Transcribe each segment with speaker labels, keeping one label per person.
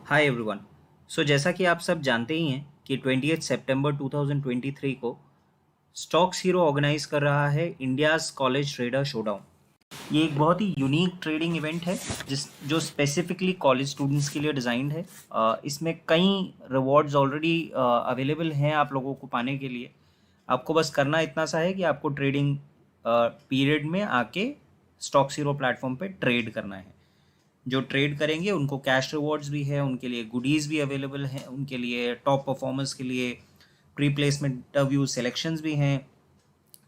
Speaker 1: Hi everyone. जैसा कि आप सब जानते ही हैं कि 20 सितंबर 2023 को स्टॉक्स हीरो ऑर्गेनाइज कर रहा है इंडियाज़ कॉलेज ट्रेडर शोडाउन। ये एक बहुत ही यूनिक ट्रेडिंग इवेंट है जो स्पेसिफिकली कॉलेज स्टूडेंट्स के लिए डिज़ाइंड है। इसमें कई रिवॉर्ड्स ऑलरेडी अवेलेबल हैं आप लोगों को पाने के लिए। आपको बस करना इतना सा है कि आपको ट्रेडिंग पीरियड में आके स्टॉक्स हीरो प्लेटफॉर्म पे ट्रेड करना है। जो ट्रेड करेंगे उनको कैश रिवॉर्ड्स भी है, उनके लिए गुडीज़ भी अवेलेबल हैं, उनके लिए टॉप परफॉर्मर्स के लिए प्री प्लेसमेंट इंटरव्यू सेलेक्शंस भी हैं,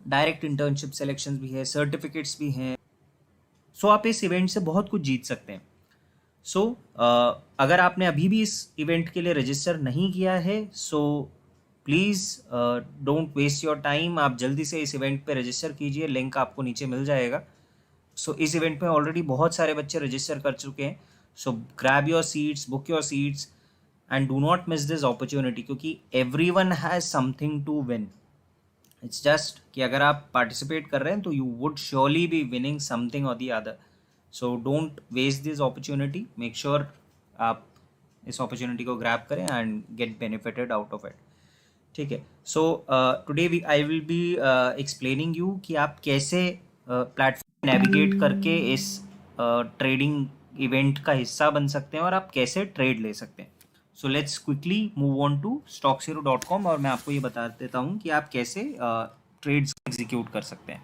Speaker 1: डायरेक्ट इंटर्नशिप सेलेक्शंस भी है, सर्टिफिकेट्स भी हैं। आप इस इवेंट से बहुत कुछ जीत सकते हैं। अगर आपने अभी भी इस इवेंट के लिए रजिस्टर नहीं किया है please don't waste your time. आप जल्दी से इस इवेंट पे रजिस्टर कीजिए, लिंक आपको नीचे मिल जाएगा। इस इवेंट में ऑलरेडी बहुत सारे बच्चे रजिस्टर कर चुके हैं। Grab your seats, book your seats and do not miss this opportunity, क्योंकि everyone has something to win. It's just कि अगर आप पार्टिसिपेट कर रहे हैं तो you would surely be winning something और the other. Don't waste this opportunity, make sure आप इस अपॉर्चुनिटी को ग्रैब करें and get benefited out of it. ठीक है। Today I will be explaining you कि आप कैसे प्लेटफॉर्म नेविगेट करके इस ट्रेडिंग इवेंट का हिस्सा बन सकते हैं और आप कैसे ट्रेड ले सकते हैं। Let's quickly move on to stockshero.com और मैं आपको ये बता देता हूँ कि आप कैसे ट्रेड्स एग्जीक्यूट कर सकते हैं।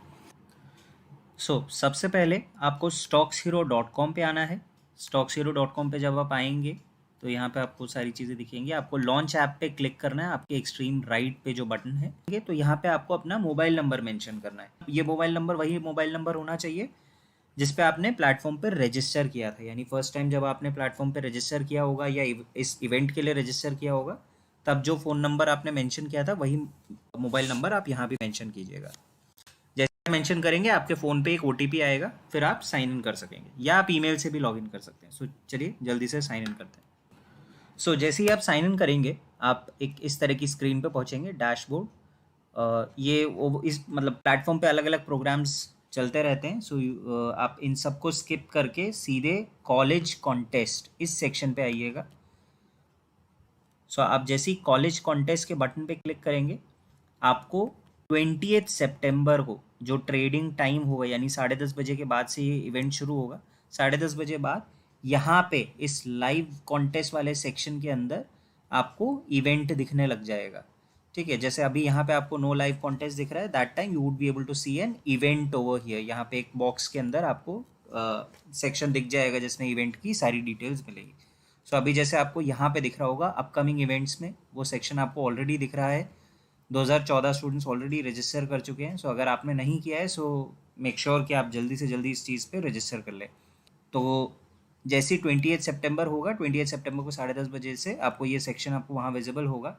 Speaker 1: सबसे पहले आपको stockshero.com पे आना है। stockshero.com पे जब आप आएंगे तो यहाँ पे आपको सारी चीज़ें दिखेंगी। आपको लॉन्च ऐप पे क्लिक करना है, आपके एक्सट्रीम राइट पे जो बटन है तो यहाँ पे आपको अपना मोबाइल नंबर मेंशन करना है। ये मोबाइल नंबर वही मोबाइल नंबर होना चाहिए जिस पे आपने प्लेटफॉर्म पर रजिस्टर किया था, यानी फर्स्ट टाइम जब आपने प्लेटफॉर्म पे रजिस्टर किया होगा या इस इवेंट के लिए रजिस्टर किया होगा, तब जो फ़ोन नंबर आपने मेंशन किया था वही मोबाइल नंबर आप यहाँ भी मेंशन कीजिएगा। जैसे मेंशन करेंगे आपके फ़ोन पे एक ओटीपी आएगा, फिर आप साइन इन कर सकेंगे या आप ईमेल से भी लॉग इन कर सकते हैं। चलिए जल्दी से साइन इन करते हैं। जैसे ही आप साइन इन करेंगे आप एक इस तरह की स्क्रीन पे पहुंचेंगे, डैशबोर्ड। ये वो इस मतलब प्लेटफॉर्म पे अलग अलग प्रोग्राम्स चलते रहते हैं। आप इन सबको स्किप करके सीधे कॉलेज कॉन्टेस्ट इस सेक्शन पे आइएगा। आप जैसे ही कॉलेज कॉन्टेस्ट के बटन पे क्लिक करेंगे, आपको 20 सितंबर को जो ट्रेडिंग टाइम होगा, यानी 10:30 बजे के बाद से ये इवेंट शुरू होगा, 10:30 बजे बाद यहाँ पे इस लाइव कॉन्टेस्ट वाले सेक्शन के अंदर आपको इवेंट दिखने लग जाएगा। ठीक है, जैसे अभी यहाँ पे आपको नो लाइव कॉन्टेस्ट दिख रहा है, that time you would be able to see an event over here. यहाँ पे एक बॉक्स के अंदर आपको सेक्शन दिख जाएगा जिसमें इवेंट की सारी डिटेल्स मिलेगी। अभी जैसे आपको यहाँ पे दिख रहा होगा अपकमिंग इवेंट्स में वो सेक्शन आपको ऑलरेडी दिख रहा है। 2014 स्टूडेंट्स ऑलरेडी रजिस्टर कर चुके हैं। अगर आपने नहीं किया है मेक श्योर कि आप जल्दी से जल्दी इस चीज़ पे रजिस्टर कर लें। तो जैसे 28 सितंबर होगा, 28 सितंबर को 10:30 बजे से आपको ये सेक्शन आपको वहाँ विजिबल होगा।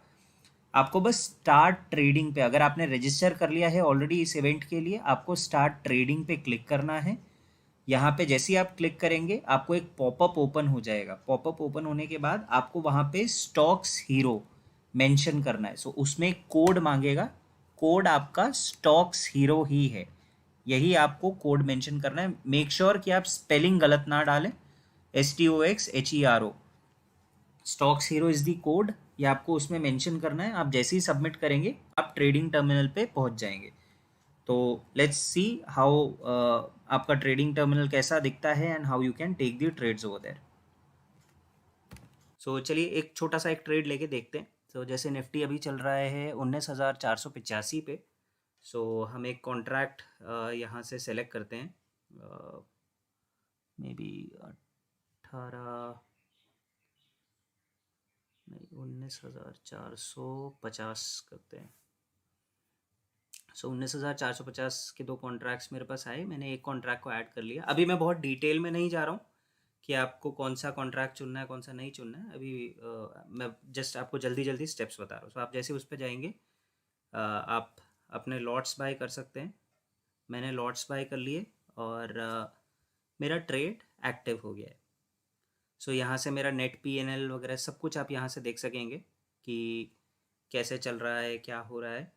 Speaker 1: आपको बस स्टार्ट ट्रेडिंग पे, अगर आपने रजिस्टर कर लिया है ऑलरेडी इस इवेंट के लिए, आपको स्टार्ट ट्रेडिंग पे क्लिक करना है। यहाँ पे जैसे ही आप क्लिक करेंगे आपको एक पॉपअप ओपन हो जाएगा। पॉपअप ओपन होने के बाद आपको वहाँ पे स्टॉक्स हीरो मेंशन करना है। उसमें एक कोड मांगेगा, कोड आपका स्टॉक्स हीरो ही है, यही आपको कोड मेंशन करना है। मेक श्योर कि आप स्पेलिंग गलत ना डालें, STOXHERO, stocks hero is the code, ये आपको उसमें मेंशन करना है। आप जैसे ही सबमिट करेंगे आप ट्रेडिंग टर्मिनल पे पहुंच जाएंगे। तो लेट्स सी हाउ आपका ट्रेडिंग टर्मिनल कैसा दिखता है and how you can take the trades over there. चलिए एक छोटा सा एक ट्रेड लेके देखते हैं। जैसे निफ्टी अभी चल रहा है 19,485 पे। हम एक कॉन्ट्रैक्ट यहाँ से सेलेक्ट करते हैं, मे बी 18 नहीं 19,450 करते हैं। 19,450 के दो कॉन्ट्रैक्ट्स मेरे पास आए, मैंने एक कॉन्ट्रैक्ट को ऐड कर लिया। अभी मैं बहुत डिटेल में नहीं जा रहा हूँ कि आपको कौन सा कॉन्ट्रैक्ट चुनना है कौन सा नहीं चुनना है। अभी मैं जस्ट आपको जल्दी जल्दी स्टेप्स बता रहा हूँ। आप जैसे उस पर जाएंगे आप अपने लॉट्स बाय कर सकते हैं। मैंने लॉट्स बाय कर लिए और मेरा ट्रेड एक्टिव हो गया है। यहाँ से मेरा नेट PNL वगैरह सब कुछ आप यहाँ से देख सकेंगे कि कैसे चल रहा है, क्या हो रहा है।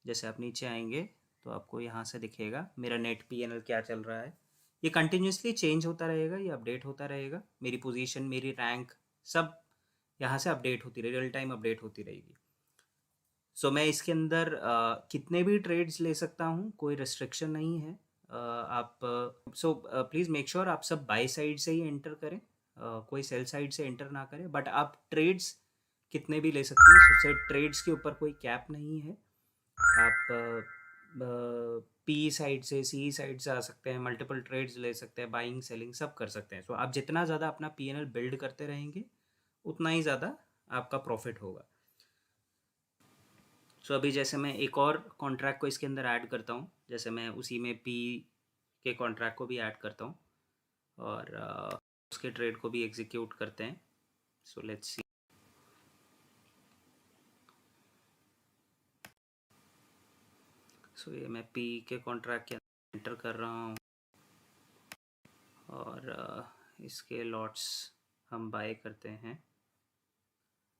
Speaker 1: जैसे आप नीचे आएंगे तो आपको यहाँ से दिखेगा मेरा नेट PNL क्या चल रहा है। ये कंटिन्यूसली चेंज होता रहेगा, ये अपडेट होता रहेगा। मेरी पोजीशन, मेरी रैंक सब यहाँ से अपडेट होती रहेगी, रियल टाइम अपडेट होती रहेगी। सो मैं इसके अंदर कितने भी ट्रेड्स ले सकता हूँ, कोई रिस्ट्रिक्शन नहीं है। आप प्लीज़ मेक श्योर आप सब बाई साइड से ही एंटर करें, कोई सेल साइड से एंटर ना करें। बट आप ट्रेड्स कितने भी ले सकते हैं, सो ट्रेड्स के ऊपर कोई कैप नहीं है। आप पी साइड से, सी साइड से आ सकते हैं, मल्टीपल ट्रेड्स ले सकते हैं, बाइंग सेलिंग सब कर सकते हैं। सो आप जितना ज़्यादा अपना P&L बिल्ड करते रहेंगे उतना ही ज़्यादा आपका प्रॉफिट होगा। सो अभी जैसे मैं एक और कॉन्ट्रैक्ट को इसके अंदर ऐड करता हूँ, जैसे मैं उसी में पी के कॉन्ट्रैक्ट को भी ऐड करता हूँ और उसके ट्रेड को भी एग्जीक्यूट करते हैं। So let's see. सो ये मैं पी के कॉन्ट्रैक्ट के अंदर एंटर कर रहा हूँ और इसके लॉट्स हम बाय करते हैं।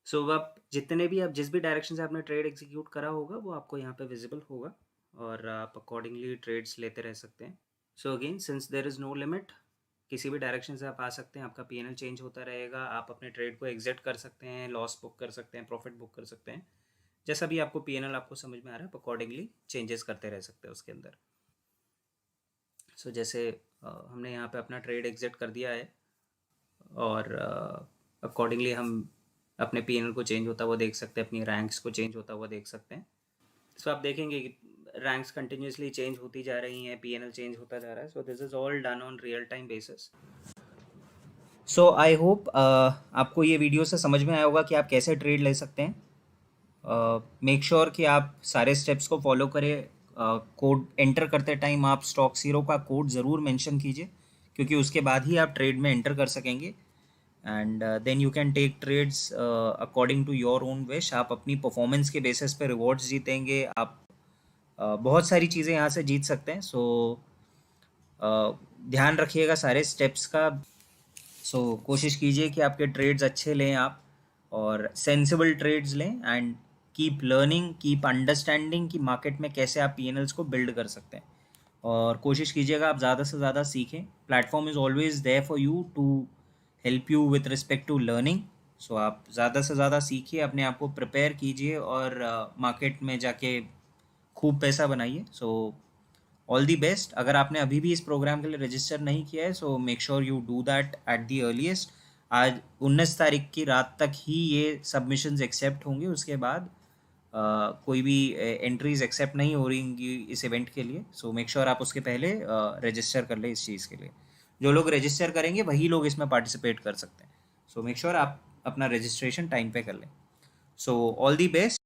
Speaker 1: सो अब जितने भी आप जिस भी डायरेक्शन से आपने ट्रेड एग्जीक्यूट करा होगा वो आपको यहाँ पे विजिबल होगा और आप अकॉर्डिंगली ट्रेड्स लेते रह सकते हैं। So again since there is no limit, किसी भी डायरेक्शन से आप आ सकते हैं, आपका P&L चेंज होता रहेगा, आप अपने ट्रेड को एग्जिट कर सकते हैं, लॉस बुक कर सकते हैं, प्रॉफिट बुक कर सकते हैं, जैसा भी आपको P&L आपको समझ में आ रहा है, आप अकॉर्डिंगली चेंजेस करते रह सकते हैं उसके अंदर। सो जैसे हमने यहाँ पे अपना ट्रेड एग्जिट कर दिया है और अकॉर्डिंगली हम अपने P&L को चेंज होता हुआ देख सकते हैं, अपनी रैंक्स को चेंज होता हुआ देख सकते हैं। सो आप देखेंगे कि रैंक्स कंटिन्यूसली चेंज होती जा रही हैं, P&L चेंज होता जा रहा है। So this is all done on real time basis. So I hope आपको ये वीडियो से समझ में आया होगा कि आप कैसे ट्रेड ले सकते हैं। मेक श्योर कि आप सारे स्टेप्स को फॉलो करें। कोड एंटर करते टाइम आप स्टॉक ज़ीरो का कोड ज़रूर मेंशन कीजिए, क्योंकि उसके बाद ही आप ट्रेड में एंटर कर सकेंगे and then you can take trades according to your own wish. आप अपनी परफॉर्मेंस के बेसिस पे रिवॉर्ड्स जीतेंगे, आप बहुत सारी चीज़ें यहाँ से जीत सकते हैं। सो ध्यान रखिएगा सारे स्टेप्स का। सो कोशिश कीजिए कि आपके ट्रेड्स अच्छे लें आप, और सेंसिबल ट्रेड्स लें and keep learning, keep understanding कि मार्केट में कैसे आप P&Ls को बिल्ड कर सकते हैं। और कोशिश कीजिएगा आप ज़्यादा से ज़्यादा सीखें। Platform is always there for you to help you with respect to learning. So आप ज़्यादा से ज़्यादा सीखिए, अपने आप को प्रिपेयर कीजिए और मार्केट में जाके खूब पैसा बनाइए। So all the best. अगर आपने अभी भी इस प्रोग्राम के लिए रजिस्टर नहीं किया है, so make sure you do that at the earliest. आज 19 तारीख की रात तक ही ये सबमिशंस एक्सेप्ट होंगे, उसके बाद कोई भी एंट्रीज एक्सेप्ट नहीं हो रही इस इवेंट के लिए। सो मेक श्योर आप उसके पहले रजिस्टर कर लें इस चीज़ के लिए। जो लोग रजिस्टर करेंगे वही लोग इसमें पार्टिसिपेट कर सकते हैं। सो मेक श्योर आप अपना रजिस्ट्रेशन टाइम पे कर लें। So all the best.